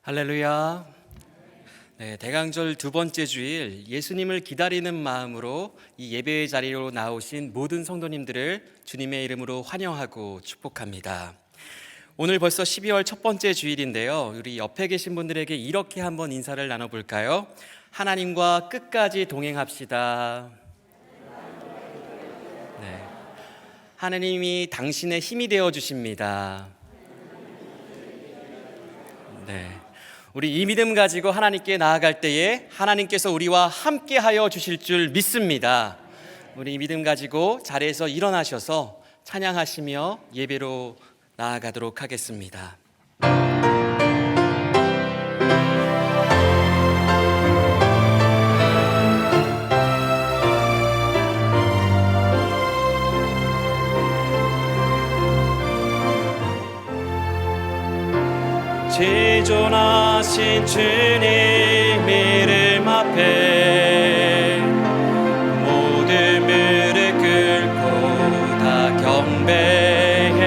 할렐루야. 네, 대강절 두 번째 주일 예수님을 기다리는 마음으로 이 예배의 자리로 나오신 모든 성도님들을 주님의 이름으로 환영하고 축복합니다. 오늘 벌써 12월 첫 번째 주일인데요. 우리 옆에 계신 분들에게 이렇게 한번 인사를 나눠볼까요? 하나님과 끝까지 동행합시다. 네, 하나님이 당신의 힘이 되어 주십니다. 네. 우리 이 믿음 가지고 하나님께 나아갈 때에 하나님께서 우리와 함께 하여 주실 줄 믿습니다. 우리 이 믿음 가지고 자리에서 일어나셔서 찬양하시며 예배로 나아가도록 하겠습니다. 지존하신 주님 이름 앞에 모든 무릎 꿇고 다 경배해.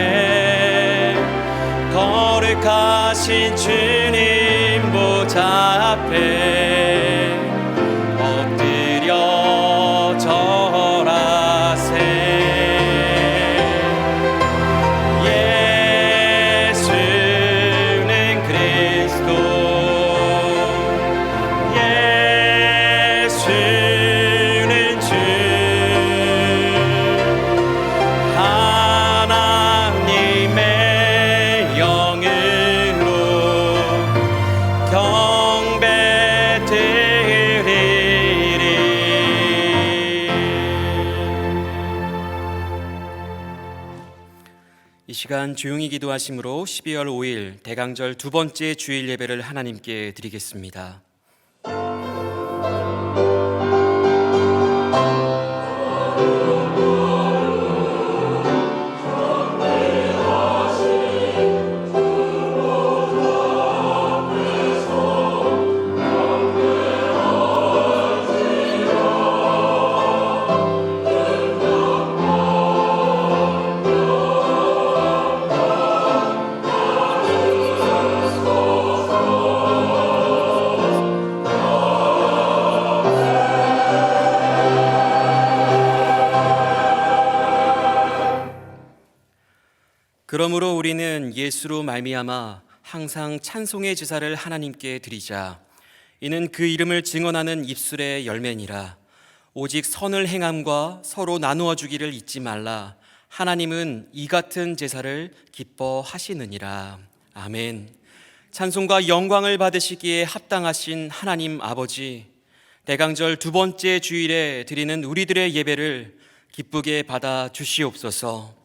거룩하신 주님 보좌 앞에 엎드려 절하세. 이 시간 조용히 기도하심으로 12월 5일 대강절 두 번째 주일 예배를 하나님께 드리겠습니다. 그러므로 우리는 예수로 말미암아 항상 찬송의 제사를 하나님께 드리자. 이는 그 이름을 증언하는 입술의 열매니라. 오직 선을 행함과 서로 나누어 주기를 잊지 말라. 하나님은 이 같은 제사를 기뻐하시느니라. 아멘. 찬송과 영광을 받으시기에 합당하신 하나님 아버지, 대강절 두 번째 주일에 드리는 우리들의 예배를 기쁘게 받아 주시옵소서.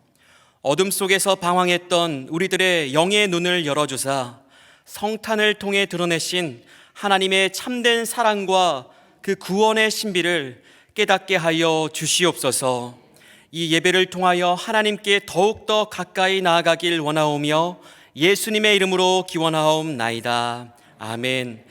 어둠 속에서 방황했던 우리들의 영의 눈을 열어주사 성탄을 통해 드러내신 하나님의 참된 사랑과 그 구원의 신비를 깨닫게 하여 주시옵소서. 이 예배를 통하여 하나님께 더욱더 가까이 나아가길 원하오며 예수님의 이름으로 기원하옵나이다. 아멘.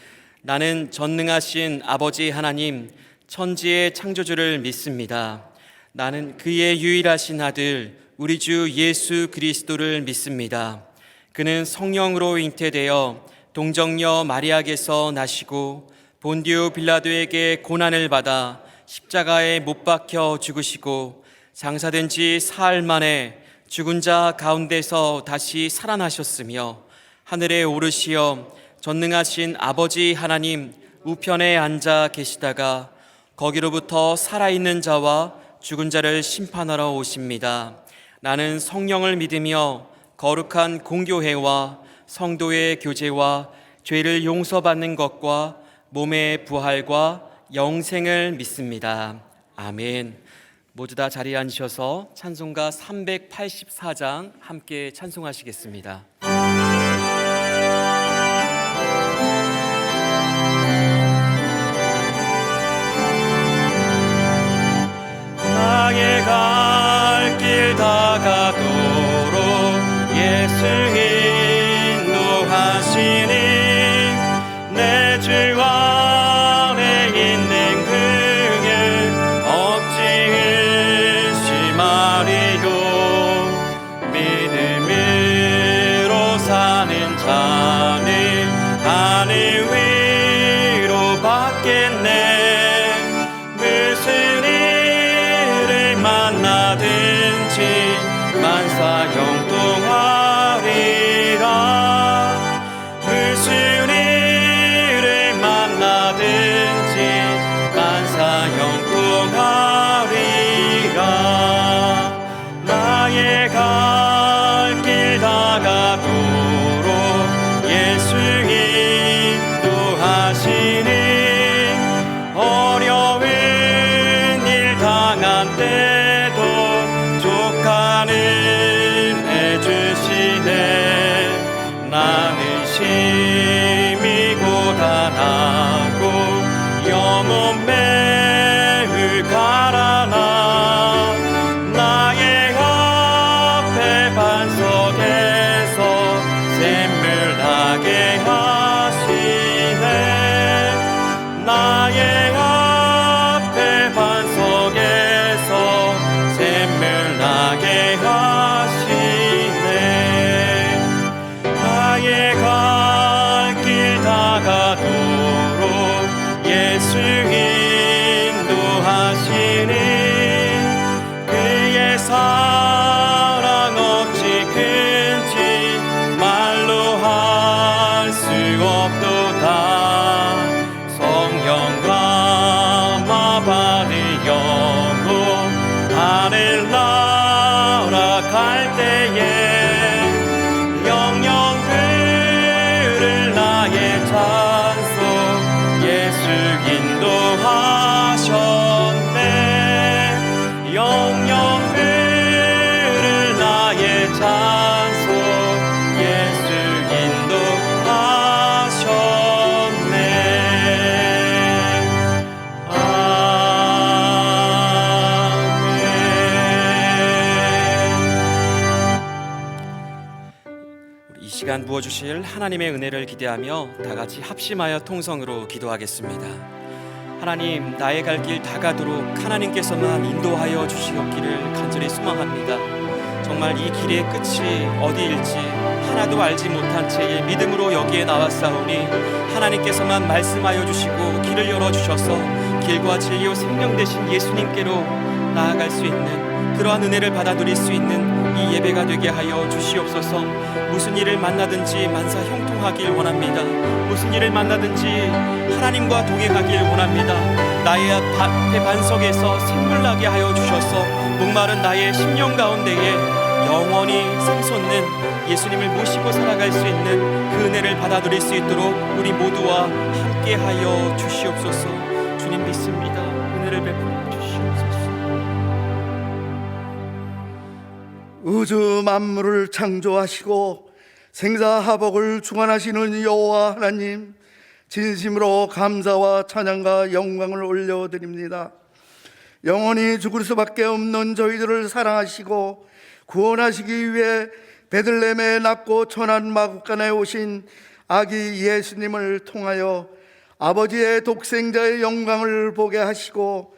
나는 전능하신 아버지 하나님, 천지의 창조주를 믿습니다. 나는 그의 유일하신 아들 우리 주 예수 그리스도를 믿습니다. 그는 성령으로 잉태되어 동정녀 마리아에게서 나시고 본디오 빌라도에게 고난을 받아 십자가에 못 박혀 죽으시고 장사된 지 사흘 만에 죽은 자 가운데서 다시 살아나셨으며 하늘에 오르시어 전능하신 아버지 하나님 우편에 앉아 계시다가 거기로부터 살아있는 자와 죽은 자를 심판하러 오십니다. 나는 성령을 믿으며 거룩한 공교회와 성도의 교제와 죄를 용서받는 것과 몸의 부활과 영생을 믿습니다. 아멘. 모두 다 자리에 앉으셔서 찬송가 384장 함께 찬송하시겠습니다. 나의 갈 길 다가도록 예수 인도하시니 내 주 안에 있는 그의 억지 의심하리요. 믿음으로 사는 자는 만사 형통하리라. 무슨 일을 만나든지 만사 형통하리라. 나의 갈 길 다가도록 예수 인도하시니 어려운 일 당한 때도 족하는 해주시네. 나는 심히 고단하고 영혼 매우 가라나 나의 앞에 반석에서 샘물 나게 하시네. 나의 앞에 반석에서 샘물 나게 하시네. 나의 갈 길 다가도록 예수 인도하시니 그의 사랑 어찌 큰지 말로 할 수 없도다. 성령 감화 받은 영혼 하늘 날아갈 때에 영영 들을 나의 찬송 예수 인도하셨네. 영영 들을 나의 찬송 예수 인도하셨네. 이 시간 부어주실 하나님의 은혜를 기대하며 다 같이 합심하여 통성으로 기도하겠습니다. 하나님, 나의 갈 길 다가도록 하나님께서만 인도하여 주시옵기를 간절히 소망합니다. 정말 이 길의 끝이 어디일지 하나도 알지 못한 채에 믿음으로 여기에 나왔사오니 하나님께서만 말씀하여 주시고 길을 열어주셔서 길과 진리요 생명 되신 예수님께로 나아갈 수 있는 그러한 은혜를 받아 누릴 수 있는 이 예배가 되게 하여 주시옵소서. 무슨 일을 만나든지 만사 형통하길 원합니다. 무슨 일을 만나든지 하나님과 동행하길 원합니다. 나의 앞에 반석에서 샘물 나게 하여 주셔서 목마른 나의 심령 가운데에 영원히 샘솟는 예수님을 모시고 살아갈 수 있는 그 은혜를 받아 누릴 수 있도록 우리 모두와 함께 하여 주시옵소서. 주님 믿습니다. 은혜를 베풀어 주시옵소서. 우주 만물을 창조하시고 생사하복을 주관하시는 여호와 하나님, 진심으로 감사와 찬양과 영광을 올려드립니다. 영원히 죽을 수밖에 없는 저희들을 사랑하시고 구원하시기 위해 베들레헴에 낳고 천한 마국간에 오신 아기 예수님을 통하여 아버지의 독생자의 영광을 보게 하시고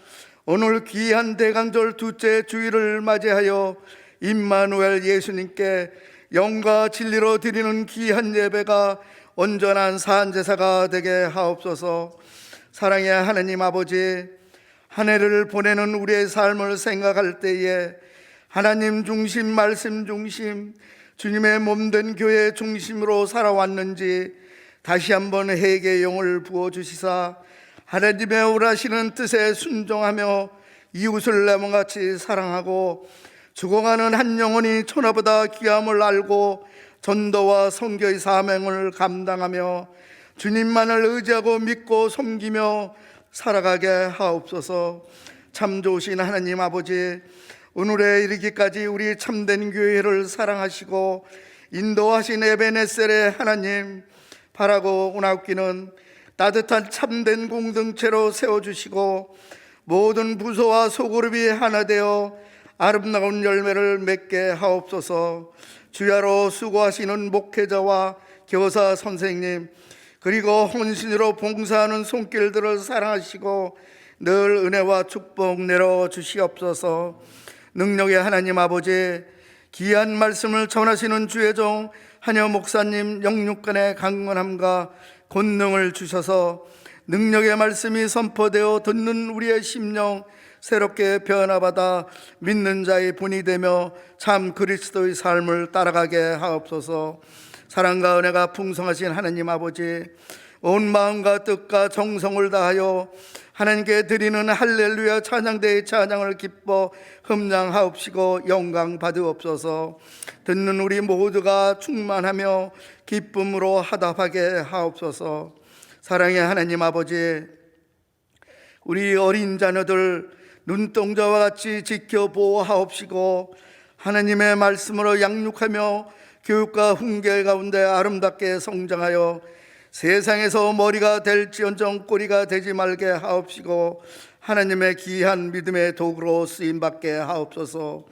오늘 귀한 대강절 둘째 주일을 맞이하여 임마누엘 예수님께 영과 진리로 드리는 귀한 예배가 온전한 산제사가 되게 하옵소서. 사랑의 하나님 아버지, 한 해를 보내는 우리의 삶을 생각할 때에 하나님 중심, 말씀 중심, 주님의 몸된 교회 중심으로 살아왔는지 다시 한번 회개의 영을 부어주시사 하나님의 원하시는 뜻에 순종하며 이웃을 내 몸같이 사랑하고 죽어가는 한 영혼이 천하보다 귀함을 알고 전도와 선교의 사명을 감당하며 주님만을 의지하고 믿고 섬기며 살아가게 하옵소서. 참 좋으신 하나님 아버지, 오늘에 이르기까지 우리 참된 교회를 사랑하시고 인도하신 에베네셀의 하나님, 바라고 오나옵기는 따뜻한 참된 공동체로 세워주시고 모든 부서와 소그룹이 하나 되어 아름다운 열매를 맺게 하옵소서. 주야로 수고하시는 목회자와 교사 선생님, 그리고 헌신으로 봉사하는 손길들을 사랑하시고 늘 은혜와 축복 내려 주시옵소서. 능력의 하나님 아버지, 귀한 말씀을 전하시는 주의 종 한여 목사님 영육간의 강건함과 권능을 주셔서 능력의 말씀이 선포되어 듣는 우리의 심령 새롭게 변화받아 믿는 자의 분이 되며 참 그리스도의 삶을 따라가게 하옵소서. 사랑과 은혜가 풍성하신 하나님 아버지, 온 마음과 뜻과 정성을 다하여 하나님께 드리는 할렐루야 찬양대의 찬양을 기뻐 흠양하옵시고 영광 받으옵소서. 듣는 우리 모두가 충만하며 기쁨으로 화답하게 하옵소서. 사랑의 하나님 아버지, 우리 어린 자녀들 눈동자와 같이 지켜 보호하옵시고 하나님의 말씀으로 양육하며 교육과 훈계 가운데 아름답게 성장하여 세상에서 머리가 될지언정 꼬리가 되지 말게 하옵시고 하나님의 귀한 믿음의 도구로 쓰임받게 하옵소서.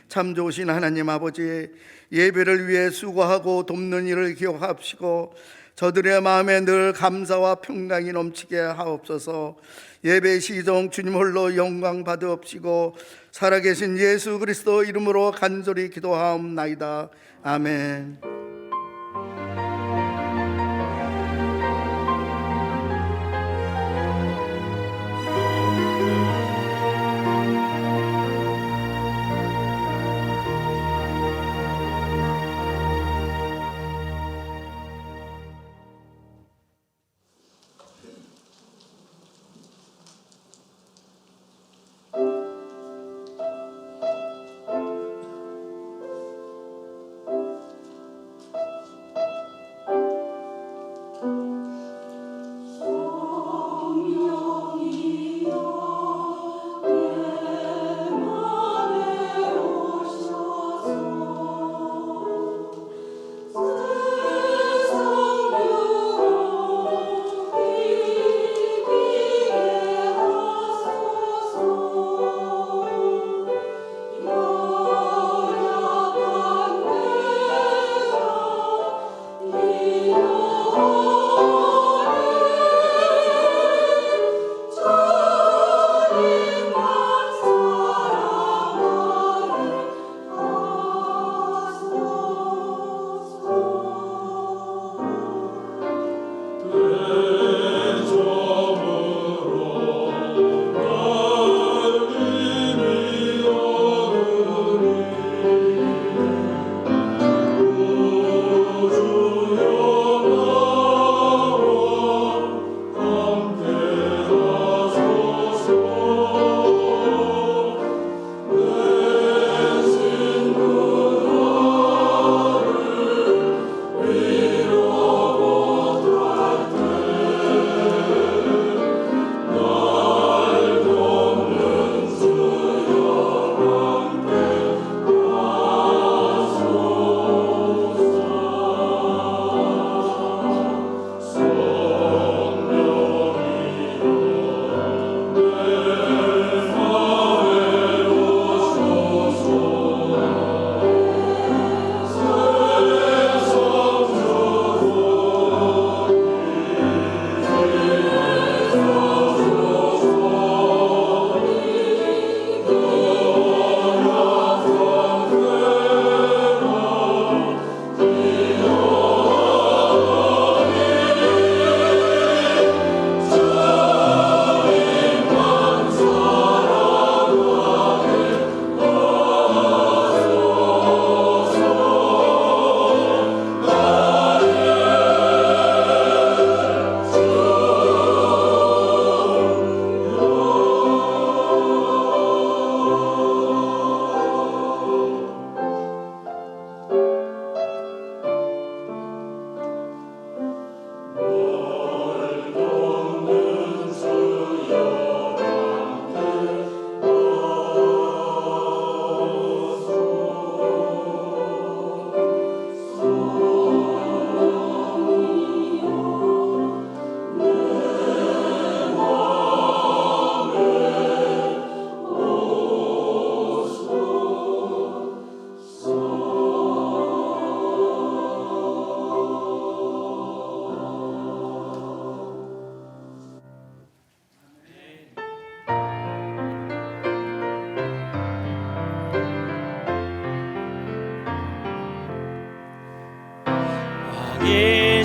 참 좋으신 하나님 아버지, 예배를 위해 수고하고 돕는 일을 기억하옵시고 저들의 마음에 늘 감사와 평강이 넘치게 하옵소서. 예배 시정 주님 홀로 영광 받으옵시고 살아계신 예수 그리스도 이름으로 간절히 기도하옵나이다. 아멘.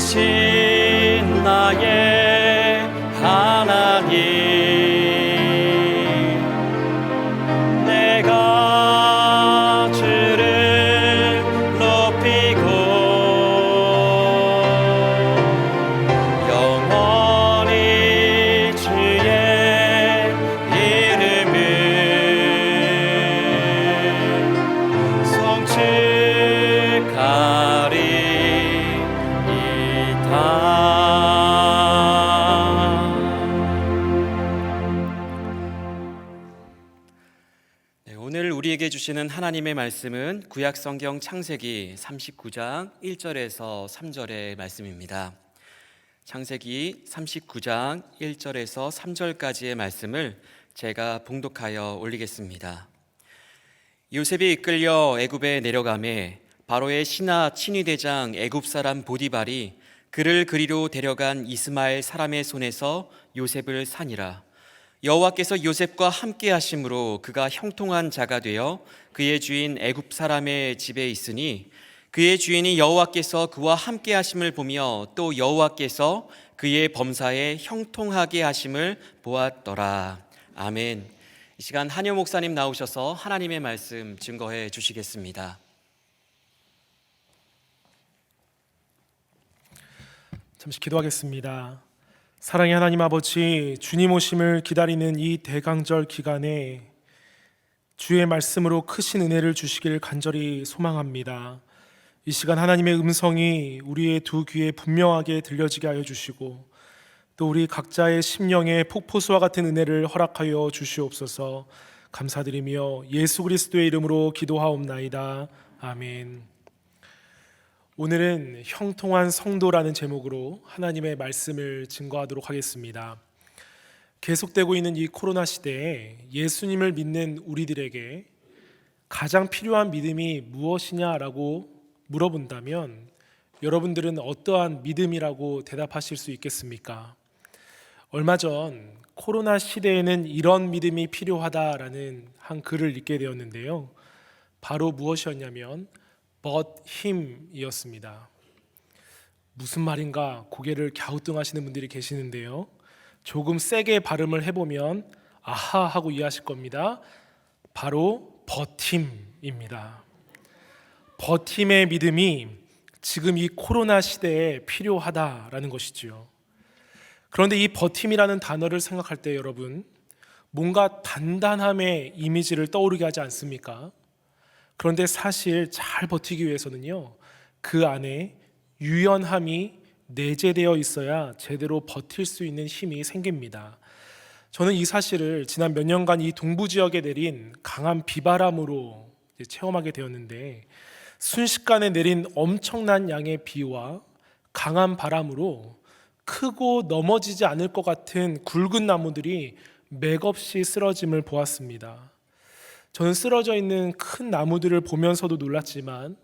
계신 나의 하나님, 우리에게 주시는 하나님의 말씀은 구약 성경 창세기 39장 1절에서 3절의 말씀입니다. 창세기 39장 1절에서 3절까지의 말씀을 제가 봉독하여 올리겠습니다. 요셉이 이끌려 애굽에 내려가매 바로의 신하 친위대장 애굽 사람 보디발이 그를 그리로 데려간 이스마엘 사람의 손에서 요셉을 산이라. 여호와께서 요셉과 함께 하심으로 그가 형통한 자가 되어 그의 주인 애굽 사람의 집에 있으니 그의 주인이 여호와께서 그와 함께 하심을 보며 또 여호와께서 그의 범사에 형통하게 하심을 보았더라. 아멘. 이 시간 한효 목사님 나오셔서 하나님의 말씀 증거해 주시겠습니다. 잠시 기도하겠습니다. 사랑의 하나님 아버지, 주님 오심을 기다리는 이 대강절 기간에 주의 말씀으로 크신 은혜를 주시길 간절히 소망합니다. 이 시간 하나님의 음성이 우리의 두 귀에 분명하게 들려지게 하여 주시고 또 우리 각자의 심령에 폭포수와 같은 은혜를 허락하여 주시옵소서. 감사드리며 예수 그리스도의 이름으로 기도하옵나이다. 아멘. 오늘은 형통한 성도라는 제목으로 하나님의 말씀을 증거하도록 하겠습니다. 계속되고 있는 이 코로나 시대에 예수님을 믿는 우리들에게 가장 필요한 믿음이 무엇이냐라고 물어본다면 여러분들은 어떠한 믿음이라고 대답하실 수 있겠습니까? 얼마 전 코로나 시대에는 이런 믿음이 필요하다라는 한 글을 읽게 되었는데요. 바로 무엇이었냐면 but him이었습니다. 무슨 말인가 고개를 갸우뚱하시는 분들이 계시는데요. 조금 세게 발음을 해보면 아하 하고 이해하실 겁니다. 바로 버팀입니다. 버팀의 믿음이 지금 이 코로나 시대에 필요하다라는 것이지요. 그런데 이 버팀이라는 단어를 생각할 때 여러분 뭔가 단단함의 이미지를 떠오르게 하지 않습니까? 그런데 사실 잘 버티기 위해서는요, 그 안에 유연함이 내재되어 있어야 제대로 버틸 수 있는 힘이 생깁니다. 저는 이 사실을 지난 몇 년간 이 동부 지역에 내린 강한 비바람으로 체험하게 되었는데, 순식간에 내린 엄청난 양의 비와 강한 바람으로 크고 넘어지지 않을 것 같은 굵은 나무들이 맥없이 쓰러짐을 보았습니다. 저는 쓰러져 있는 큰 나무들을 보면서도 놀랐지만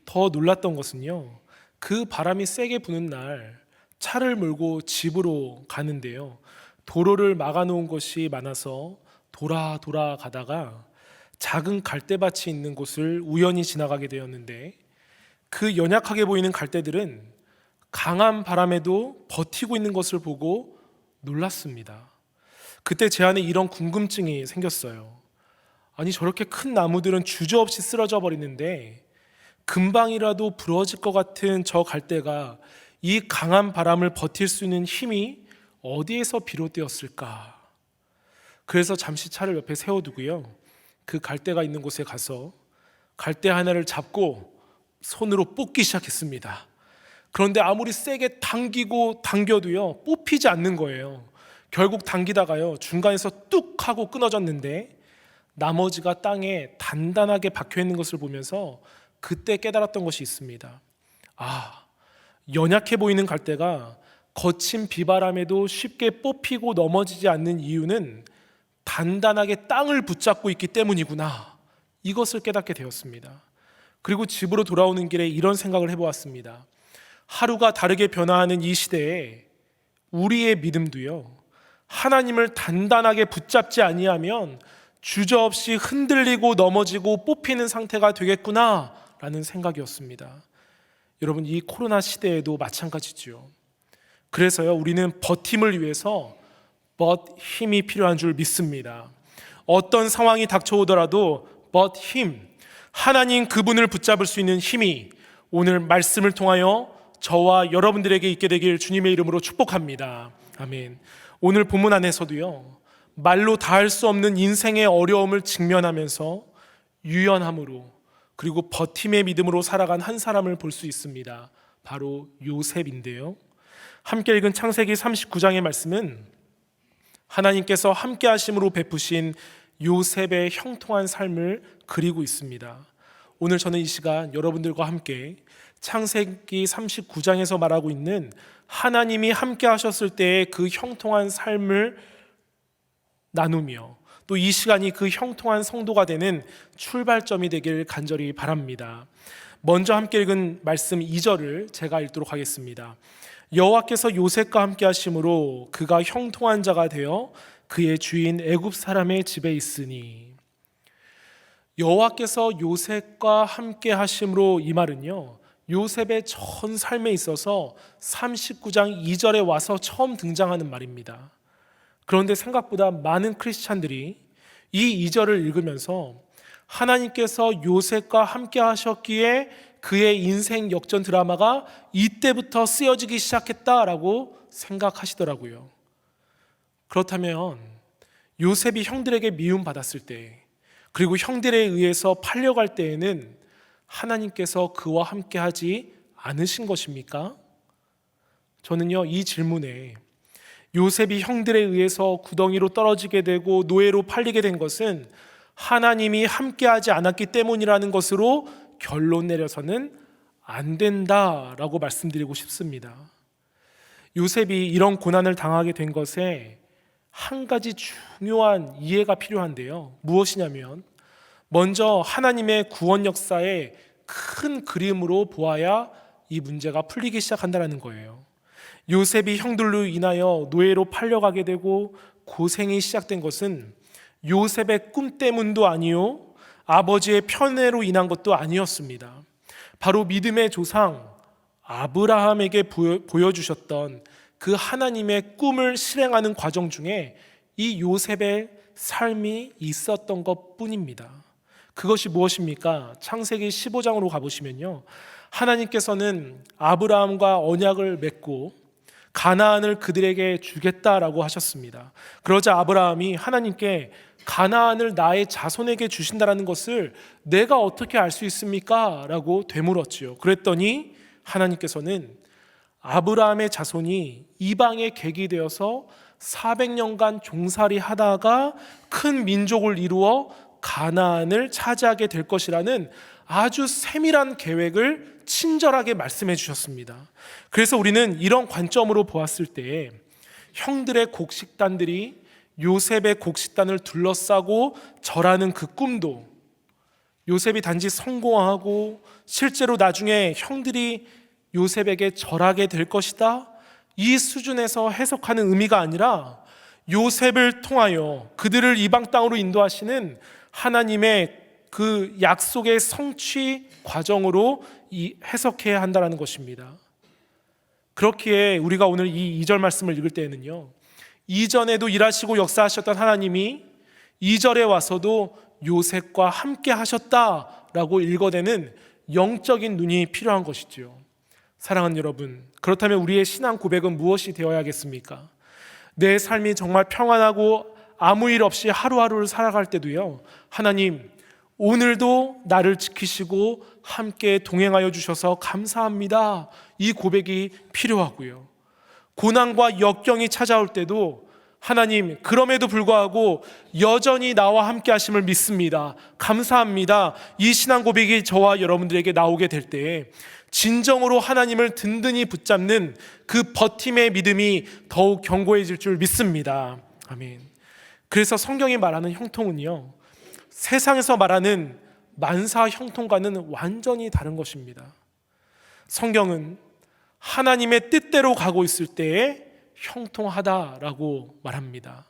더 놀랐던 것은요, 그 바람이 세게 부는 날 차를 몰고 집으로 가는데요, 도로를 막아놓은 곳이 많아서 돌아 가다가 작은 갈대밭이 있는 곳을 우연히 지나가게 되었는데, 그 연약하게 보이는 갈대들은 강한 바람에도 버티고 있는 것을 보고 놀랐습니다. 그때 제 안에 이런 궁금증이 생겼어요. 아니, 저렇게 큰 나무들은 주저없이 쓰러져 버리는데 금방이라도 부러질 것 같은 저 갈대가 이 강한 바람을 버틸 수 있는 힘이 어디에서 비롯되었을까? 그래서 잠시 차를 옆에 세워두고요, 그 갈대가 있는 곳에 가서 갈대 하나를 잡고 손으로 뽑기 시작했습니다. 그런데 아무리 세게 당기고 당겨도요, 뽑히지 않는 거예요. 결국 당기다가요, 중간에서 뚝 하고 끊어졌는데 나머지가 땅에 단단하게 박혀 있는 것을 보면서 그때 깨달았던 것이 있습니다. 아, 연약해 보이는 갈대가 거친 비바람에도 쉽게 뽑히고 넘어지지 않는 이유는 단단하게 땅을 붙잡고 있기 때문이구나. 이것을 깨닫게 되었습니다. 그리고 집으로 돌아오는 길에 이런 생각을 해보았습니다. 하루가 다르게 변화하는 이 시대에 우리의 믿음도요, 하나님을 단단하게 붙잡지 아니하면 주저없이 흔들리고 넘어지고 뽑히는 상태가 되겠구나 라는 생각이었습니다. 여러분, 이 코로나 시대에도 마찬가지죠. 그래서요, 우리는 버팀을 위해서 but 힘이 필요한 줄 믿습니다. 어떤 상황이 닥쳐오더라도 but 힘, 하나님 그분을 붙잡을 수 있는 힘이 오늘 말씀을 통하여 저와 여러분들에게 있게 되길 주님의 이름으로 축복합니다. 아멘. 오늘 본문 안에서도요, 말로 다할 수 없는 인생의 어려움을 직면하면서 유연함으로 그리고 버팀의 믿음으로 살아간 한 사람을 볼 수 있습니다. 바로 요셉인데요, 함께 읽은 창세기 39장의 말씀은 하나님께서 함께 하심으로 베푸신 요셉의 형통한 삶을 그리고 있습니다. 오늘 저는 이 시간 여러분들과 함께 창세기 39장에서 말하고 있는 하나님이 함께 하셨을 때의 그 형통한 삶을 나누며 또 이 시간이 그 형통한 성도가 되는 출발점이 되길 간절히 바랍니다. 먼저 함께 읽은 말씀 2절을 제가 읽도록 하겠습니다. 여호와께서 요셉과 함께 하심으로 그가 형통한 자가 되어 그의 주인 애굽 사람의 집에 있으니. 여호와께서 요셉과 함께 하심으로, 이 말은요, 요셉의 전 삶에 있어서 39장 2절에 와서 처음 등장하는 말입니다. 그런데 생각보다 많은 크리스찬들이 이 2절을 읽으면서 하나님께서 요셉과 함께 하셨기에 그의 인생 역전 드라마가 이때부터 쓰여지기 시작했다라고 생각하시더라고요. 그렇다면 요셉이 형들에게 미움받았을 때, 그리고 형들에 의해서 팔려갈 때에는 하나님께서 그와 함께 하지 않으신 것입니까? 저는요, 이 질문에 요셉이 형들에 의해서 구덩이로 떨어지게 되고 노예로 팔리게 된 것은 하나님이 함께하지 않았기 때문이라는 것으로 결론 내려서는 안 된다라고 말씀드리고 싶습니다. 요셉이 이런 고난을 당하게 된 것에 한 가지 중요한 이해가 필요한데요. 무엇이냐면 먼저 하나님의 구원 역사의 큰 그림으로 보아야 이 문제가 풀리기 시작한다는 거예요. 요셉이 형들로 인하여 노예로 팔려가게 되고 고생이 시작된 것은 요셉의 꿈 때문도 아니요, 아버지의 편애로 인한 것도 아니었습니다. 바로 믿음의 조상 아브라함에게 보여주셨던 그 하나님의 꿈을 실행하는 과정 중에 이 요셉의 삶이 있었던 것뿐입니다. 그것이 무엇입니까? 창세기 15장으로 가보시면요, 하나님께서는 아브라함과 언약을 맺고 가나안을 그들에게 주겠다라고 하셨습니다. 그러자 아브라함이 하나님께 가나안을 나의 자손에게 주신다라는 것을 내가 어떻게 알 수 있습니까? 라고 되물었지요. 그랬더니 하나님께서는 아브라함의 자손이 이방의 객이 되어서 400년간 종살이 하다가 큰 민족을 이루어 가나안을 차지하게 될 것이라는 아주 세밀한 계획을 친절하게 말씀해 주셨습니다. 그래서 우리는 이런 관점으로 보았을 때 형들의 곡식단들이 요셉의 곡식단을 둘러싸고 절하는 그 꿈도, 요셉이 단지 성공하고 실제로 나중에 형들이 요셉에게 절하게 될 것이다, 이 수준에서 해석하는 의미가 아니라 요셉을 통하여 그들을 이방 땅으로 인도하시는 하나님의 그 약속의 성취 과정으로 해석해야 한다는 것입니다. 그렇기에 우리가 오늘 이 2절 말씀을 읽을 때에는요, 이전에도 일하시고 역사하셨던 하나님이 2절에 와서도 요셉과 함께 하셨다라고 읽어내는 영적인 눈이 필요한 것이지요. 사랑하는 여러분, 그렇다면 우리의 신앙 고백은 무엇이 되어야겠습니까? 내 삶이 정말 평안하고 아무 일 없이 하루하루를 살아갈 때도요, 하나님, 오늘도 나를 지키시고 함께 동행하여 주셔서 감사합니다, 이 고백이 필요하고요. 고난과 역경이 찾아올 때도 하나님, 그럼에도 불구하고 여전히 나와 함께 하심을 믿습니다, 감사합니다, 이 신앙 고백이 저와 여러분들에게 나오게 될 때 진정으로 하나님을 든든히 붙잡는 그 버팀의 믿음이 더욱 견고해질 줄 믿습니다. 아멘. 그래서 성경이 말하는 형통은요, 세상에서 말하는 만사 형통과는 완전히 다른 것입니다. 성경은 하나님의 뜻대로 가고 있을 때에 형통하다라고 말합니다.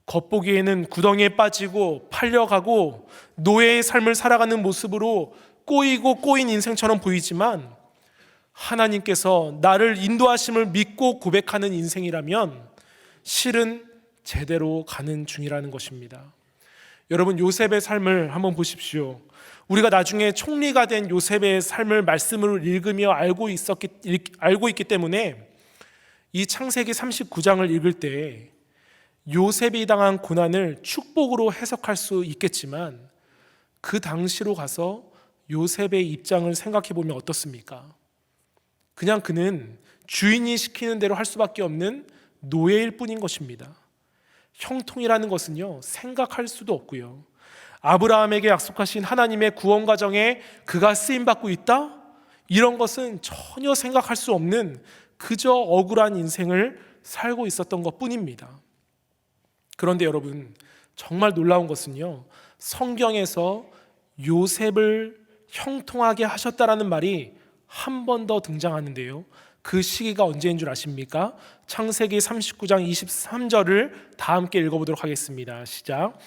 겉보기에는 구덩이에 빠지고 팔려가고 노예의 삶을 살아가는 모습으로 꼬이고 꼬인 인생처럼 보이지만 하나님께서 나를 인도하심을 믿고 고백하는 인생이라면 실은 제대로 가는 중이라는 것입니다. 여러분, 요셉의 삶을 한번 보십시오. 우리가 나중에 총리가 된 요셉의 삶을 말씀으로 읽으며 알고 있기 때문에 이 창세기 39장을 읽을 때 요셉이 당한 고난을 축복으로 해석할 수 있겠지만 그 당시로 가서 요셉의 입장을 생각해 보면 어떻습니까? 그냥 그는 주인이 시키는 대로 할 수밖에 없는 노예일 뿐인 것입니다. 형통이라는 것은요, 생각할 수도 없고요. 아브라함에게 약속하신 하나님의 구원 과정에 그가 쓰임받고 있다? 이런 것은 전혀 생각할 수 없는 그저 억울한 인생을 살고 있었던 것뿐입니다. 그런데 여러분, 정말 놀라운 것은요, 성경에서 요셉을 형통하게 하셨다라는 말이 한 번 더 등장하는데요. 그 시기가 언제인 줄 아십니까? 창세기 39장 23절을 다 함께 읽어보도록 하겠습니다. 시작.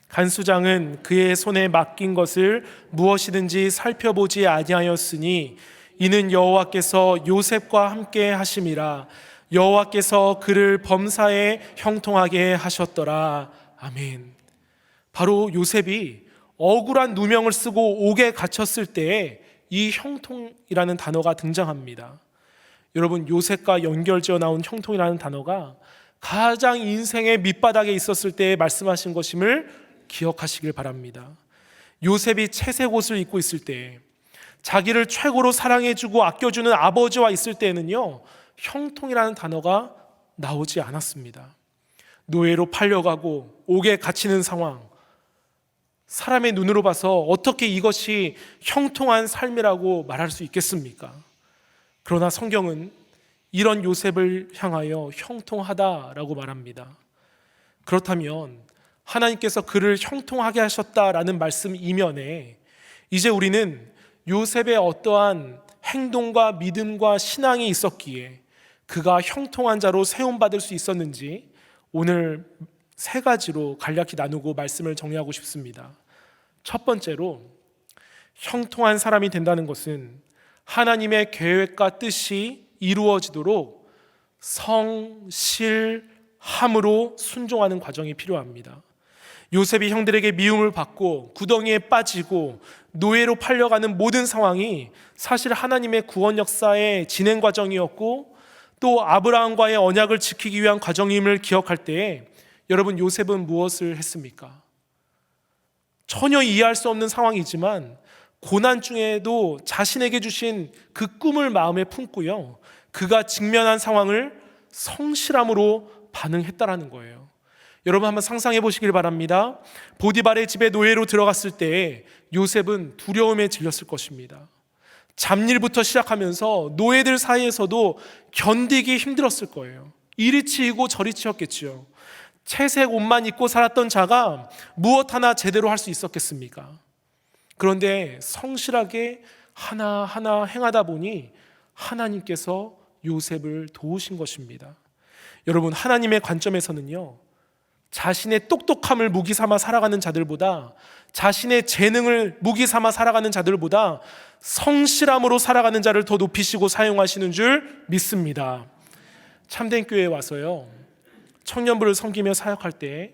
간수장은 그의 손에 맡긴 것을 무엇이든지 살펴보지 아니하였으니 이는 여호와께서 요셉과 함께 하심이라. 여호와께서 그를 범사에 형통하게 하셨더라. 아멘. 바로 요셉이 억울한 누명을 쓰고 옥에 갇혔을 때에 이 형통이라는 단어가 등장합니다. 여러분, 요셉과 연결지어 나온 형통이라는 단어가 가장 인생의 밑바닥에 있었을 때에 말씀하신 것임을 기억하시길 바랍니다. 요셉이 채색 옷을 입고 있을 때, 자기를 최고로 사랑해주고 아껴주는 아버지와 있을 때에는요, 형통이라는 단어가 나오지 않았습니다. 노예로 팔려가고 옥에 갇히는 상황, 사람의 눈으로 봐서 어떻게 이것이 형통한 삶이라고 말할 수 있겠습니까? 그러나 성경은 이런 요셉을 향하여 형통하다라고 말합니다. 그렇다면 하나님께서 그를 형통하게 하셨다라는 말씀 이면에 이제 우리는 요셉의 어떠한 행동과 믿음과 신앙이 있었기에 그가 형통한 자로 세움받을 수 있었는지 오늘 세 가지로 간략히 나누고 말씀을 정리하고 싶습니다. 첫 번째로, 형통한 사람이 된다는 것은 하나님의 계획과 뜻이 이루어지도록 성실함으로 순종하는 과정이 필요합니다. 요셉이 형들에게 미움을 받고 구덩이에 빠지고 노예로 팔려가는 모든 상황이 사실 하나님의 구원 역사의 진행 과정이었고 또 아브라함과의 언약을 지키기 위한 과정임을 기억할 때에 여러분, 요셉은 무엇을 했습니까? 전혀 이해할 수 없는 상황이지만 고난 중에도 자신에게 주신 그 꿈을 마음에 품고요, 그가 직면한 상황을 성실함으로 반응했다라는 거예요. 여러분, 한번 상상해 보시길 바랍니다. 보디발의 집에 노예로 들어갔을 때 요셉은 두려움에 질렸을 것입니다. 잡일부터 시작하면서 노예들 사이에서도 견디기 힘들었을 거예요. 이리 치이고 저리 치였겠지요. 채색 옷만 입고 살았던 자가 무엇 하나 제대로 할 수 있었겠습니까? 그런데 성실하게 하나하나 행하다 보니 하나님께서 요셉을 도우신 것입니다. 여러분, 하나님의 관점에서는요, 자신의 똑똑함을 무기 삼아 살아가는 자들보다, 자신의 재능을 무기 삼아 살아가는 자들보다 성실함으로 살아가는 자를 더 높이시고 사용하시는 줄 믿습니다. 참된 교회에 와서요, 청년부를 섬기며 사역할 때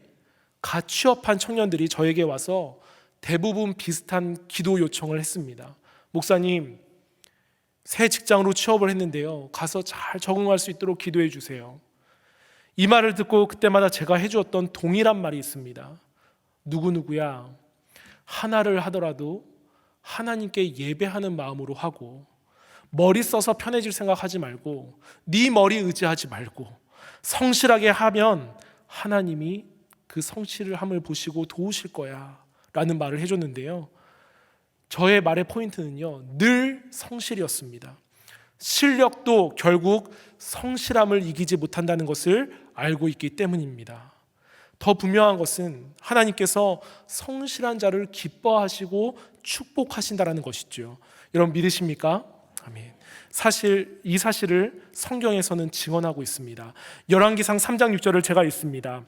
갓 취업한 청년들이 저에게 와서 대부분 비슷한 기도 요청을 했습니다. 목사님, 새 직장으로 취업을 했는데요, 가서 잘 적응할 수 있도록 기도해 주세요. 이 말을 듣고 그때마다 제가 해주었던 동일한 말이 있습니다. 누구누구야, 하나를 하더라도 하나님께 예배하는 마음으로 하고, 머리 써서 편해질 생각하지 말고, 네 머리 의지하지 말고 성실하게 하면 하나님이 그 성실함을 보시고 도우실 거야 라는 말을 해줬는데요, 저의 말의 포인트는요, 늘 성실이었습니다. 실력도 결국 성실함을 이기지 못한다는 것을 알고 있기 때문입니다. 더 분명한 것은 하나님께서 성실한 자를 기뻐하시고 축복하신다는 것이죠. 여러분, 믿으십니까? 아멘. 이 사실을 성경에서는 증언하고 있습니다. 열왕기상 3장 6절을 제가 읽습니다.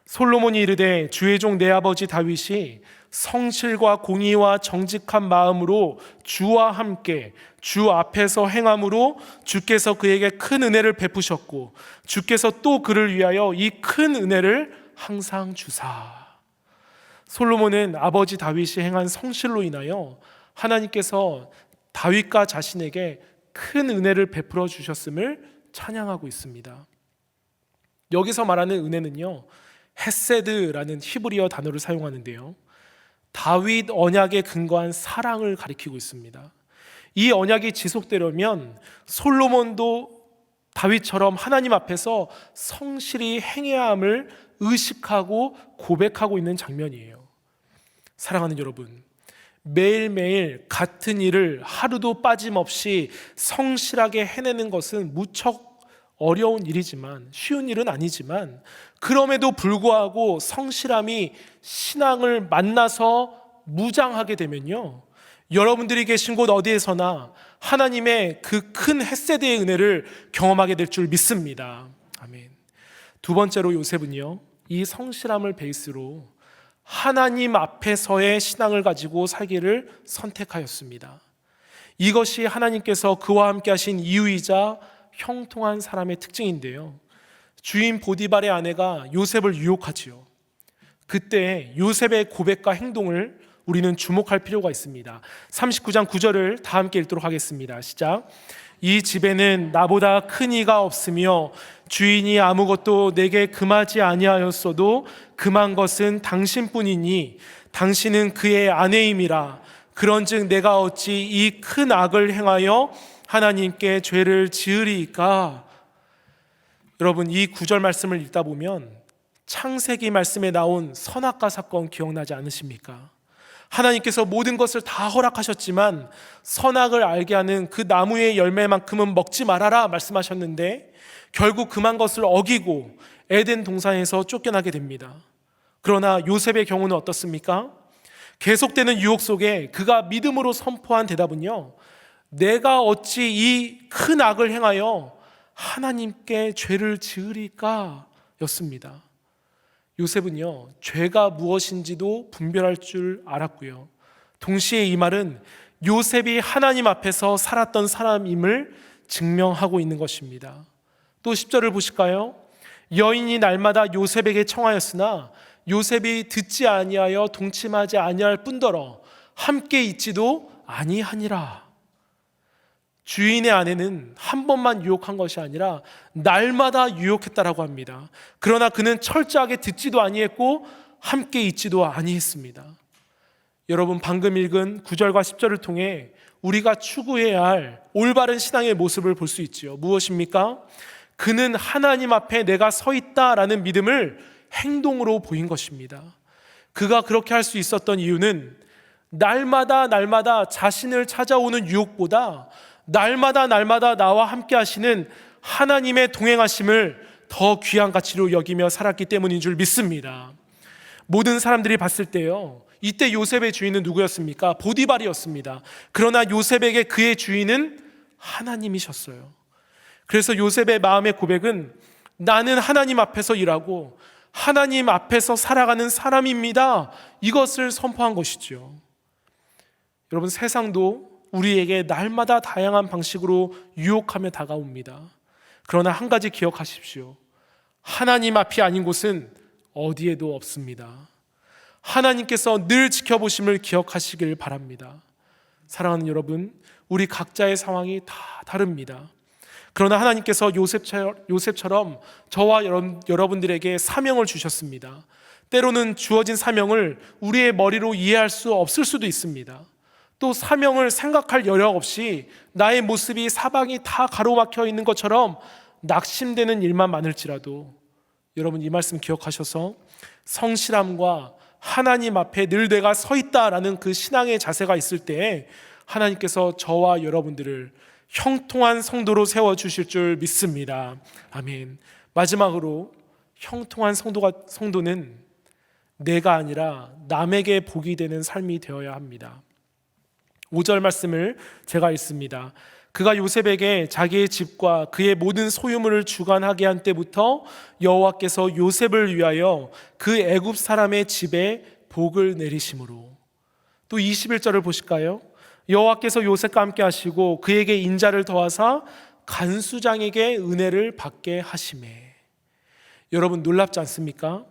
솔로몬이 이르되 주의 종 내 아버지 다윗이 성실과 공의와 정직한 마음으로 주와 함께 주 앞에서 행함으로 주께서 그에게 큰 은혜를 베푸셨고 주께서 또 그를 위하여 이 큰 은혜를 항상 주사. 솔로몬은 아버지 다윗이 행한 성실로 인하여 하나님께서 다윗과 자신에게 큰 은혜를 베풀어 주셨음을 찬양하고 있습니다. 여기서 말하는 은혜는요, 헤세드라는 히브리어 단어를 사용하는데요, 다윗 언약에 근거한 사랑을 가리키고 있습니다. 이 언약이 지속되려면 솔로몬도 다윗처럼 하나님 앞에서 성실히 행해야 함을 의식하고 고백하고 있는 장면이에요. 사랑하는 여러분, 매일매일 같은 일을 하루도 빠짐없이 성실하게 해내는 것은 무척 어려운 일이지만, 쉬운 일은 아니지만, 그럼에도 불구하고 성실함이 신앙을 만나서 무장하게 되면요, 여러분들이 계신 곳 어디에서나 하나님의 그 큰 헷세대의 은혜를 경험하게 될 줄 믿습니다. 아멘. 두 번째로 요셉은요, 이 성실함을 베이스로 하나님 앞에서의 신앙을 가지고 살기를 선택하였습니다. 이것이 하나님께서 그와 함께 하신 이유이자 형통한 사람의 특징인데요, 주인 보디발의 아내가 요셉을 유혹하지요. 그때 요셉의 고백과 행동을 우리는 주목할 필요가 있습니다. 39장 9절을 다 함께 읽도록 하겠습니다. 시작. 이 집에는 나보다 큰 이가 없으며 주인이 아무것도 내게 금하지 아니하였어도 금한 것은 당신뿐이니 당신은 그의 아내임이라. 그런즉 내가 어찌 이 큰 악을 행하여 하나님께 죄를 지으리이까. 여러분, 이 구절 말씀을 읽다 보면 창세기 말씀에 나온 선악과 사건 기억나지 않으십니까? 하나님께서 모든 것을 다 허락하셨지만 선악을 알게 하는 그 나무의 열매만큼은 먹지 말아라 말씀하셨는데 결국 금한 것을 어기고 에덴 동산에서 쫓겨나게 됩니다. 그러나 요셉의 경우는 어떻습니까? 계속되는 유혹 속에 그가 믿음으로 선포한 대답은요, 내가 어찌 이 큰 악을 행하여 하나님께 죄를 지으리까 였습니다. 요셉은요, 죄가 무엇인지도 분별할 줄 알았고요, 동시에 이 말은 요셉이 하나님 앞에서 살았던 사람임을 증명하고 있는 것입니다. 또 10절을 보실까요? 여인이 날마다 요셉에게 청하였으나 요셉이 듣지 아니하여 동침하지 아니할 뿐더러 함께 있지도 아니하니라. 주인의 아내는 한 번만 유혹한 것이 아니라 날마다 유혹했다라고 합니다. 그러나 그는 철저하게 듣지도 아니했고 함께 있지도 아니했습니다. 여러분, 방금 읽은 9절과 10절을 통해 우리가 추구해야 할 올바른 신앙의 모습을 볼 수 있지요. 무엇입니까? 그는 하나님 앞에 내가 서 있다라는 믿음을 행동으로 보인 것입니다. 그가 그렇게 할 수 있었던 이유는 날마다 자신을 찾아오는 유혹보다 날마다 나와 함께 하시는 하나님의 동행하심을 더 귀한 가치로 여기며 살았기 때문인 줄 믿습니다. 모든 사람들이 봤을 때요, 이때 요셉의 주인은 누구였습니까? 보디발이었습니다. 그러나 요셉에게 그의 주인은 하나님이셨어요. 그래서 요셉의 마음의 고백은 나는 하나님 앞에서 일하고 하나님 앞에서 살아가는 사람입니다, 이것을 선포한 것이죠. 여러분, 세상도 우리에게 날마다 다양한 방식으로 유혹하며 다가옵니다. 그러나 한 가지 기억하십시오. 하나님 앞이 아닌 곳은 어디에도 없습니다. 하나님께서 늘 지켜보심을 기억하시길 바랍니다. 사랑하는 여러분, 우리 각자의 상황이 다 다릅니다. 그러나 하나님께서 요셉처럼 저와 여러분들에게 사명을 주셨습니다. 때로는 주어진 사명을 우리의 머리로 이해할 수 없을 수도 있습니다. 또 사명을 생각할 여력 없이 나의 모습이 사방이 다 가로막혀 있는 것처럼 낙심되는 일만 많을지라도 여러분, 이 말씀 기억하셔서 성실함과 하나님 앞에 늘 내가 서 있다라는 그 신앙의 자세가 있을 때에 하나님께서 저와 여러분들을 형통한 성도로 세워주실 줄 믿습니다. 아멘. 마지막으로 형통한 성도는 내가 아니라 남에게 복이 되는 삶이 되어야 합니다. 5절 말씀을 제가 읽습니다. 그가 요셉에게 자기의 집과 그의 모든 소유물을 주관하게 한 때부터 여호와께서 요셉을 위하여 그 애굽 사람의 집에 복을 내리심으로. 또 21절을 보실까요? 여호와께서 요셉과 함께 하시고 그에게 인자를 더하사 간수장에게 은혜를 받게 하시매. 여러분, 놀랍지 않습니까?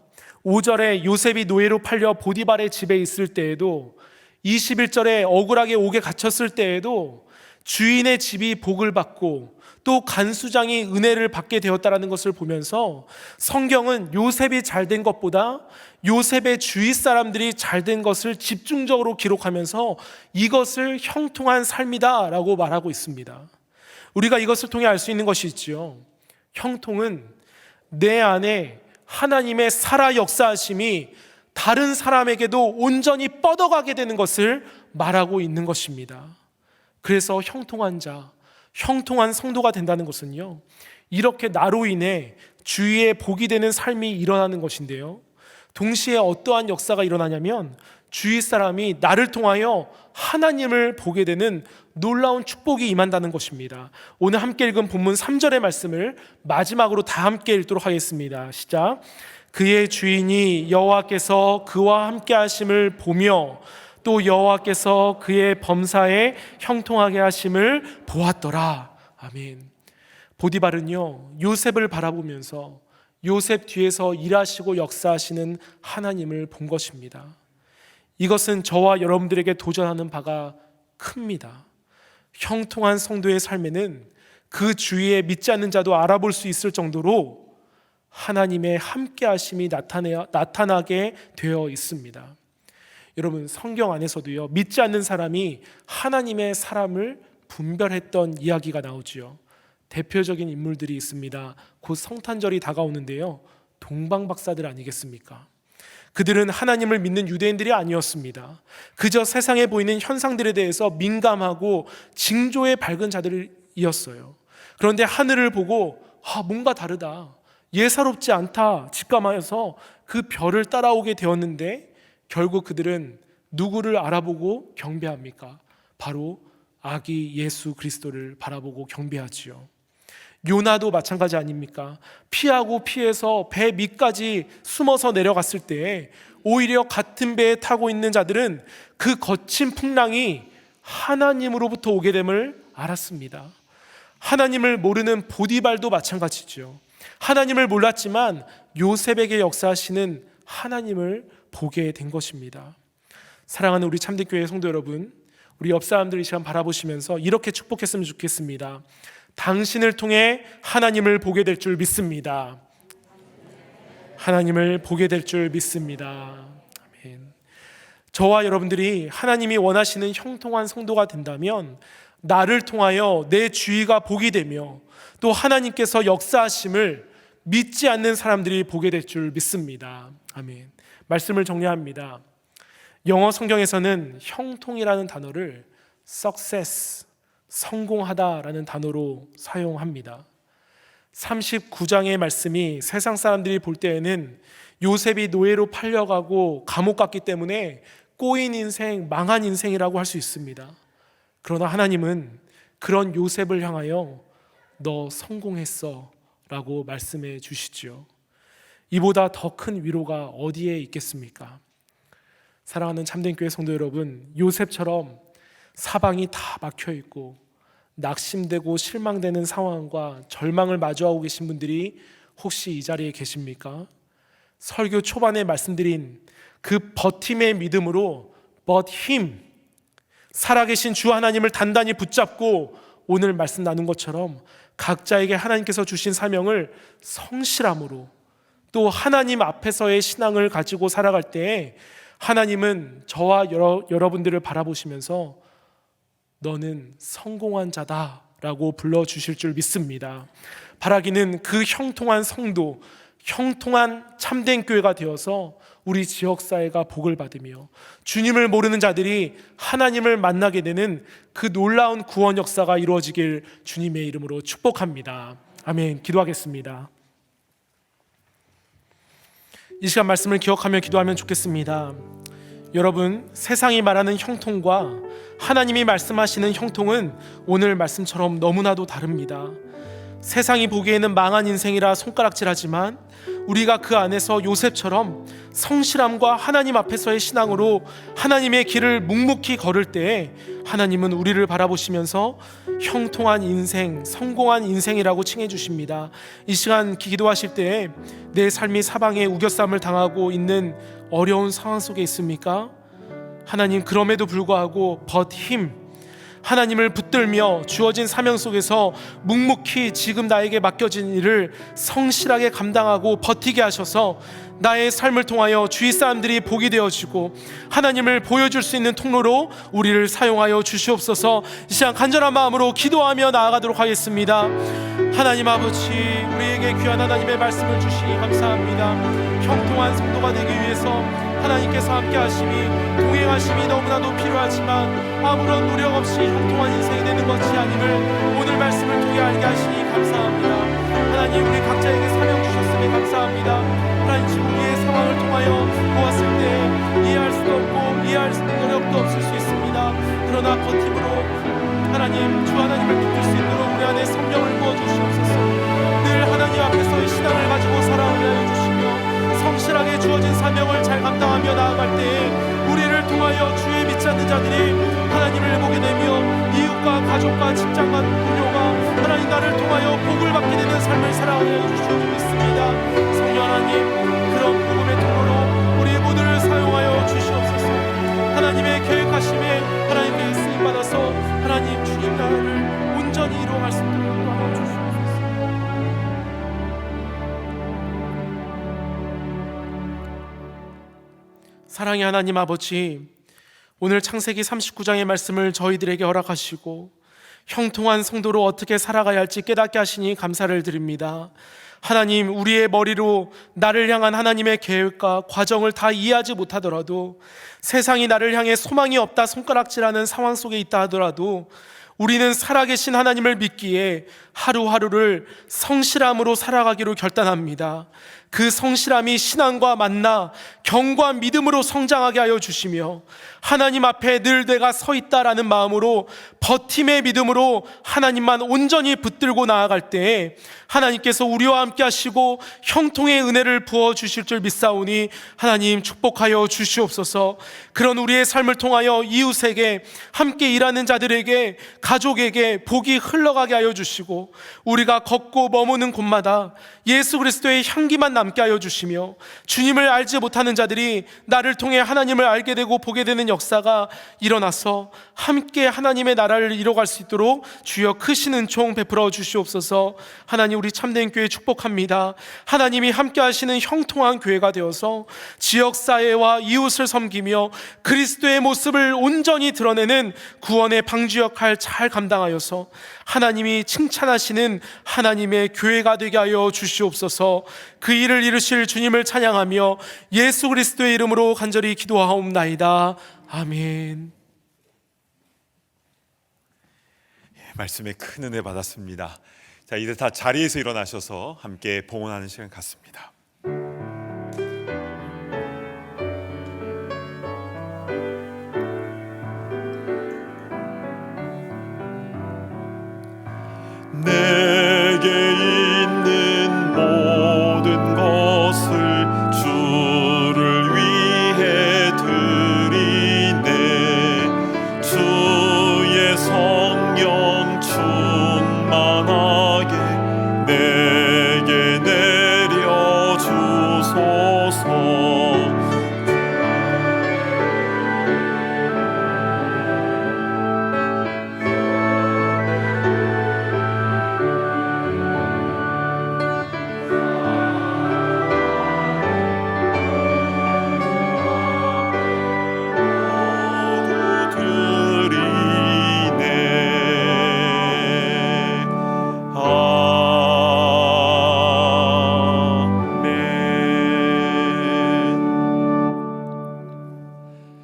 5절에 요셉이 노예로 팔려 보디발의 집에 있을 때에도, 21절에 억울하게 옥에 갇혔을 때에도 주인의 집이 복을 받고 또 간수장이 은혜를 받게 되었다는 것을 보면서 성경은 요셉이 잘된 것보다 요셉의 주위 사람들이 잘된 것을 집중적으로 기록하면서 이것을 형통한 삶이다 라고 말하고 있습니다. 우리가 이것을 통해 알 수 있는 것이 있지요. 형통은 내 안에 하나님의 살아 역사하심이 다른 사람에게도 온전히 뻗어가게 되는 것을 말하고 있는 것입니다. 그래서 형통한 자, 형통한 성도가 된다는 것은요, 이렇게 나로 인해 주위에 복이 되는 삶이 일어나는 것인데요, 동시에 어떠한 역사가 일어나냐면 주위 사람이 나를 통하여 하나님을 보게 되는 놀라운 축복이 임한다는 것입니다. 오늘 함께 읽은 본문 3절의 말씀을 마지막으로 다 함께 읽도록 하겠습니다. 시작. 그의 주인이 여호와께서 그와 함께 하심을 보며 또 여호와께서 그의 범사에 형통하게 하심을 보았더라. 아멘. 보디발은요, 요셉을 바라보면서 요셉 뒤에서 일하시고 역사하시는 하나님을 본 것입니다. 이것은 저와 여러분들에게 도전하는 바가 큽니다. 형통한 성도의 삶에는 그 주위에 믿지 않는 자도 알아볼 수 있을 정도로 하나님의 함께 하심이 나타나게 되어 있습니다. 여러분, 성경 안에서도요, 믿지 않는 사람이 하나님의 사람을 분별했던 이야기가 나오지요. 대표적인 인물들이 있습니다. 곧 성탄절이 다가오는데요, 동방박사들 아니겠습니까? 그들은 하나님을 믿는 유대인들이 아니었습니다. 그저 세상에 보이는 현상들에 대해서 민감하고 징조에 밝은 자들이었어요. 그런데 하늘을 보고 뭔가 다르다, 예사롭지 않다 직감하여서 그 별을 따라오게 되었는데, 결국 그들은 누구를 알아보고 경배합니까? 바로 아기 예수 그리스도를 바라보고 경배하지요. 요나도 마찬가지 아닙니까? 피하고 피해서 배 밑까지 숨어서 내려갔을 때 오히려 같은 배에 타고 있는 자들은 그 거친 풍랑이 하나님으로부터 오게 됨을 알았습니다. 하나님을 모르는 보디발도 마찬가지죠. 하나님을 몰랐지만 요셉에게 역사하시는 하나님을 보게 된 것입니다. 사랑하는 우리 참된 교회 성도 여러분, 우리 옆 사람들 이 시간 바라보시면서 이렇게 축복했으면 좋겠습니다. 당신을 통해 하나님을 보게 될 줄 믿습니다. 하나님을 보게 될 줄 믿습니다. 아멘. 저와 여러분들이 하나님이 원하시는 형통한 성도가 된다면 나를 통하여 내 주위가 복이 되며 또 하나님께서 역사하심을 믿지 않는 사람들이 보게 될 줄 믿습니다. 아멘. 말씀을 정리합니다. 영어 성경에서는 형통이라는 단어를 success, 성공하다라는 단어로 사용합니다. 39장의 말씀이 세상 사람들이 볼 때에는 요셉이 노예로 팔려가고 감옥 갔기 때문에 꼬인 인생, 망한 인생이라고 할 수 있습니다. 그러나 하나님은 그런 요셉을 향하여 너 성공했어 라고 말씀해 주시죠. 이보다 더 큰 위로가 어디에 있겠습니까? 사랑하는 참된 교회 성도 여러분, 요셉처럼 사방이 다 막혀 있고 낙심되고 실망되는 상황과 절망을 마주하고 계신 분들이 혹시 이 자리에 계십니까? 설교 초반에 말씀드린 그 버팀의 믿음으로 but him, 살아계신 주 하나님을 단단히 붙잡고 오늘 말씀 나눈 것처럼 각자에게 하나님께서 주신 사명을 성실함으로 또 하나님 앞에서의 신앙을 가지고 살아갈 때 하나님은 저와 여러분들을 바라보시면서 너는 성공한 자다라고 불러주실 줄 믿습니다. 바라기는 그 형통한 성도, 형통한 참된 교회가 되어서 우리 지역사회가 복을 받으며 주님을 모르는 자들이 하나님을 만나게 되는 그 놀라운 구원 역사가 이루어지길 주님의 이름으로 축복합니다. 아멘. 기도하겠습니다. 이 시간 말씀을 기억하며 기도하면 좋겠습니다. 여러분, 세상이 말하는 형통과 하나님이 말씀하시는 형통은 오늘 말씀처럼 너무나도 다릅니다. 세상이 보기에는 망한 인생이라 손가락질하지만 우리가 그 안에서 요셉처럼 성실함과 하나님 앞에서의 신앙으로 하나님의 길을 묵묵히 걸을 때 하나님은 우리를 바라보시면서 형통한 인생, 성공한 인생이라고 칭해 주십니다. 이 시간 기도하실 때 내 삶이 사방에 우겨쌈을 당하고 있는 어려운 상황 속에 있습니까? 하나님, 그럼에도 불구하고 but him, 하나님을 붙들며 주어진 사명 속에서 묵묵히 지금 나에게 맡겨진 일을 성실하게 감당하고 버티게 하셔서 나의 삶을 통하여 주위 사람들이 복이 되어지고 하나님을 보여줄 수 있는 통로로 우리를 사용하여 주시옵소서. 이 시간 간절한 마음으로 기도하며 나아가도록 하겠습니다. 하나님 아버지, 우리에게 귀한 하나님의 말씀을 주시니 감사합니다. 형통한 성도가 되기 위해서 하나님께서 함께 하심이, 동행하심이 너무나도 필요하지만 아무런 노력 없이 형통한 인생이 되는 것이 아님을 오늘 말씀을 통해 알게 하시니 감사합니다. 하나님, 우리 각자에게 사명 주셨으니 감사합니다. 하나님, 지금 우리의 상황을 통하여 보았을 때 이해할 수도 없고 이해할 노력도 없을 수 있습니다. 그러나 버팀으로 하나님, 주 하나님을 붙들 수 있도록 우리 안에 성령을 부어주시옵소서. 늘 하나님 앞에서의 신앙을 가지고 살아오게 하여 주시며 성실하게 주어진 사명을 잘 감당하며 나아갈 때에 우리를 통하여 주의 믿지 않는 자들이 하나님을 보게 되며 이웃과 가족과 직장과 동료가 하나님 나를 통하여 복을 받게 되는 삶을 살아가게 하여 주시옵소서. 성령 하나님, 그런 복음의 통로로 우리 모두를 사용하여 주시옵소서. 하나님의 계획하심에 하나님께 쓰임받아서 하나님 주님 나라를 온전히 이루어갈 수 있도록 인도하여 주시옵소서. 사랑의 하나님 아버지, 오늘 창세기 39장의 말씀을 저희들에게 허락하시고 형통한 성도로 어떻게 살아가야 할지 깨닫게 하시니 감사를 드립니다. 하나님, 우리의 머리로 나를 향한 하나님의 계획과 과정을 다 이해하지 못하더라도, 세상이 나를 향해 소망이 없다 손가락질하는 상황 속에 있다 하더라도 우리는 살아계신 하나님을 믿기에 하루하루를 성실함으로 살아가기로 결단합니다. 그 성실함이 신앙과 만나 경과 믿음으로 성장하게 하여 주시며 하나님 앞에 늘 내가 서 있다라는 마음으로 버팀의 믿음으로 하나님만 온전히 붙들고 나아갈 때에 하나님께서 우리와 함께 하시고 형통의 은혜를 부어주실 줄 믿사오니 하나님 축복하여 주시옵소서. 그런 우리의 삶을 통하여 이웃에게, 함께 일하는 자들에게, 가족에게 복이 흘러가게 하여 주시고 우리가 걷고 머무는 곳마다 예수 그리스도의 향기만 남게 하여 주시며 주님을 알지 못하는 자들이 나를 통해 하나님을 알게 되고 보게 되는 역사가 일어나서 함께 하나님의 나라를 이뤄갈 수 있도록 주여 크신 은총 베풀어 주시옵소서. 하나님, 우리 참된 교회 축복합니다. 하나님이 함께 하시는 형통한 교회가 되어서 지역사회와 이웃을 섬기며 그리스도의 모습을 온전히 드러내는 구원의 방주 역할 잘 감당하여서 하나님이 칭찬하시는 하나님의 교회가 되게 하여 주시옵소서. 그 일을 이루실 주님을 찬양하며 예수 그리스도의 이름으로 간절히 기도하옵나이다. 아멘. 말씀에 큰 은혜 받았습니다. 자, 이제 다 자리에서 일어나셔서 함께 봉헌하는 시간 갖습니다. 내게 있는 모든 것을 주를 위해 드리네. 주의 성령 충만하게 내게 내려 주소서.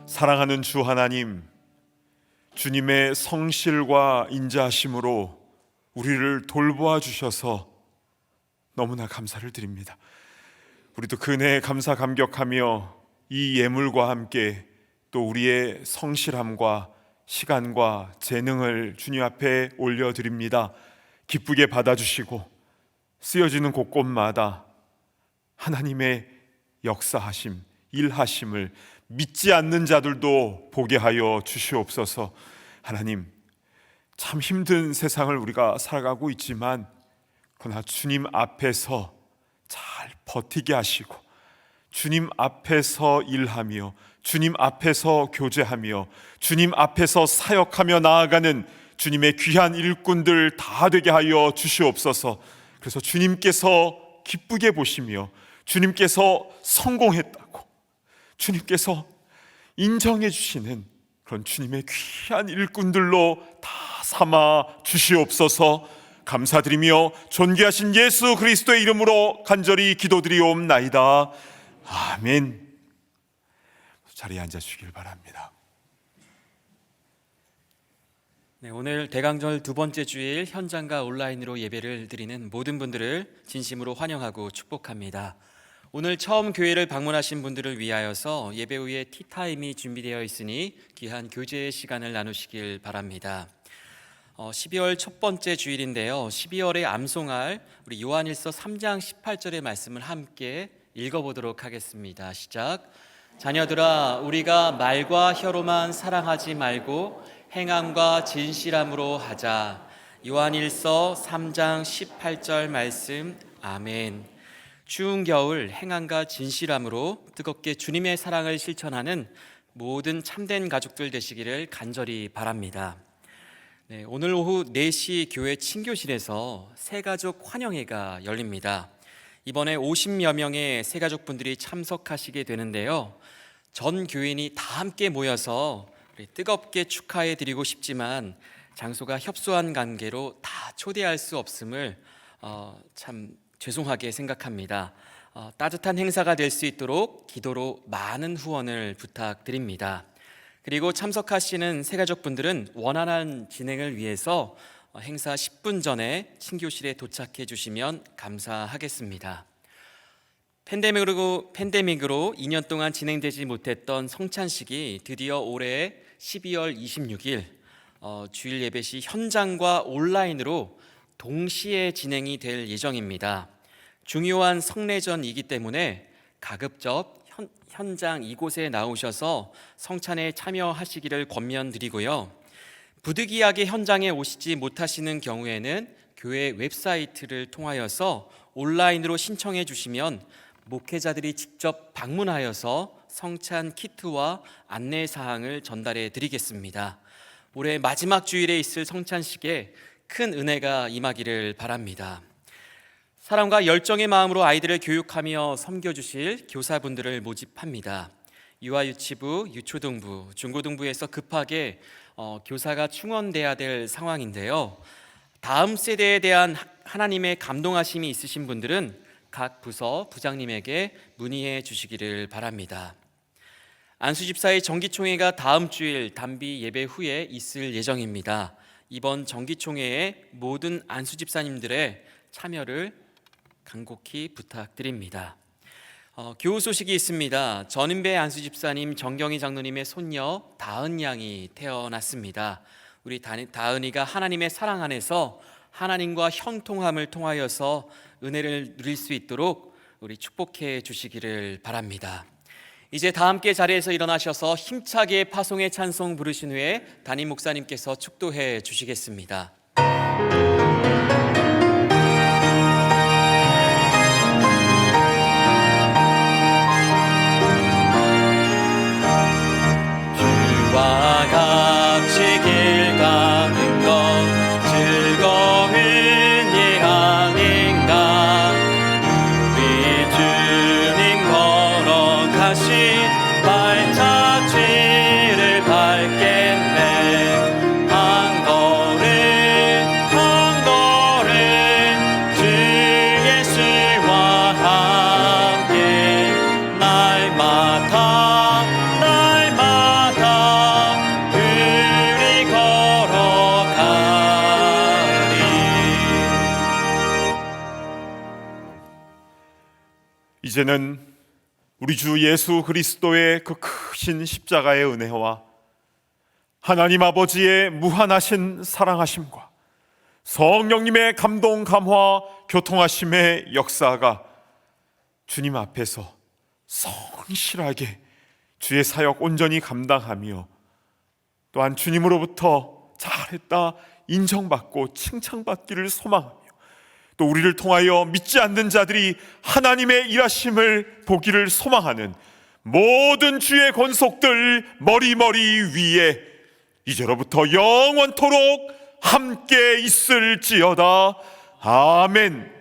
사랑하는 주 하나님, 주님의 성실과 인자하심으로 우리를 돌보아 주셔서 너무나 감사를 드립니다. 우리도 그 은혜에 감사 감격하며 이 예물과 함께 또 우리의 성실함과 시간과 재능을 주님 앞에 올려드립니다. 기쁘게 받아주시고 쓰여지는 곳곳마다 하나님의 역사하심, 일하심을 믿지 않는 자들도 보게 하여 주시옵소서. 하나님, 참 힘든 세상을 우리가 살아가고 있지만 그러나 주님 앞에서 잘 버티게 하시고 주님 앞에서 일하며 주님 앞에서 교제하며 주님 앞에서 사역하며 나아가는 주님의 귀한 일꾼들 다 되게 하여 주시옵소서. 그래서 주님께서 기쁘게 보시며 주님께서 성공했다고 주님께서 인정해 주시는 그런 주님의 귀한 일꾼들로 다 삼아 주시옵소서. 감사드리며 존귀하신 예수 그리스도의 이름으로 간절히 기도드리옵나이다. 아멘. 자리에 앉아주시길 바랍니다. 네, 오늘 대강절 두 번째 주일 현장과 온라인으로 예배를 드리는 모든 분들을 진심으로 환영하고 축복합니다. 오늘 처음 교회를 방문하신 분들을 위하여서 예배 후에 티타임이 준비되어 있으니 귀한 교제의 시간을 나누시길 바랍니다. 12월 첫 번째 주일인데요. 12월에 암송할 우리 요한일서 3장 18절의 말씀을 함께 읽어보도록 하겠습니다. 시작. 자녀들아, 우리가 말과 혀로만 사랑하지 말고 행함과 진실함으로 하자. 요한일서 3장 18절 말씀. 아멘. 추운 겨울 행함과 진실함으로 뜨겁게 주님의 사랑을 실천하는 모든 참된 가족들 되시기를 간절히 바랍니다. 네, 오늘 오후 4시 교회 친교실에서 새가족 환영회가 열립니다. 이번에 50여 명의 새가족분들이 참석하시게 되는데요. 전 교인이 다 함께 모여서 뜨겁게 축하해 드리고 싶지만 장소가 협소한 관계로 다 초대할 수 없음을 참 죄송하게 생각합니다. 따뜻한 행사가 될 수 있도록 기도로 많은 후원을 부탁드립니다. 그리고 참석하시는 새가족분들은 원활한 진행을 위해서 행사 10분 전에 친교실에 도착해 주시면 감사하겠습니다. 팬데믹으로 2년 동안 진행되지 못했던 성찬식이 드디어 올해 12월 26일 주일 예배 시 현장과 온라인으로 동시에 진행이 될 예정입니다. 중요한 성례전이기 때문에 가급적 현장 이곳에 나오셔서 성찬에 참여하시기를 권면드리고요. 부득이하게 현장에 오시지 못하시는 경우에는 교회 웹사이트를 통하여서 온라인으로 신청해 주시면 목회자들이 직접 방문하여서 성찬 키트와 안내 사항을 전달해 드리겠습니다. 올해 마지막 주일에 있을 성찬식에 큰 은혜가 임하기를 바랍니다. 사랑과 열정의 마음으로 아이들을 교육하며 섬겨주실 교사분들을 모집합니다. 유아유치부, 유초등부, 중고등부에서 급하게 교사가 충원돼야 될 상황인데요. 다음 세대에 대한 하나님의 감동하심이 있으신 분들은 각 부서 부장님에게 문의해 주시기를 바랍니다. 안수집사의 정기총회가 다음 주일 단비 예배 후에 있을 예정입니다. 이번 정기총회에 모든 안수집사님들의 참여를 간곡히 부탁드립니다. 교우 소식이 있습니다. 전인배 안수집사님 정경희 장로님의 손녀 다은 양이 태어났습니다. 우리 다은이가 하나님의 사랑 안에서 하나님과 형통함을 통하여서 은혜를 누릴 수 있도록 우리 축복해 주시기를 바랍니다. 이제 다 함께 자리에서 일어나셔서 힘차게 파송의 찬송 부르신 후에 담임 목사님께서 축도해 주시겠습니다. 주와 같이 길 가는 것 즐거운 일 아닌가. 우리 주님 걸어가신 발자취를 밟겠네. 한 걸음 한 걸음 주 예수와 함께 날마다 우리 걸어가리. 이제는 우리 주 예수 그리스도의 그 크신 십자가의 은혜와 하나님 아버지의 무한하신 사랑하심과 성령님의 감동 감화 교통하심의 역사가 주님 앞에서 성실하게 주의 사역 온전히 감당하며 또한 주님으로부터 잘했다 인정받고 칭찬받기를 소망하며 또 우리를 통하여 믿지 않는 자들이 하나님의 일하심을 보기를 소망하는 모든 주의 권속들 머리머리 위에 이제로부터 영원토록 함께 있을지어다. 아멘.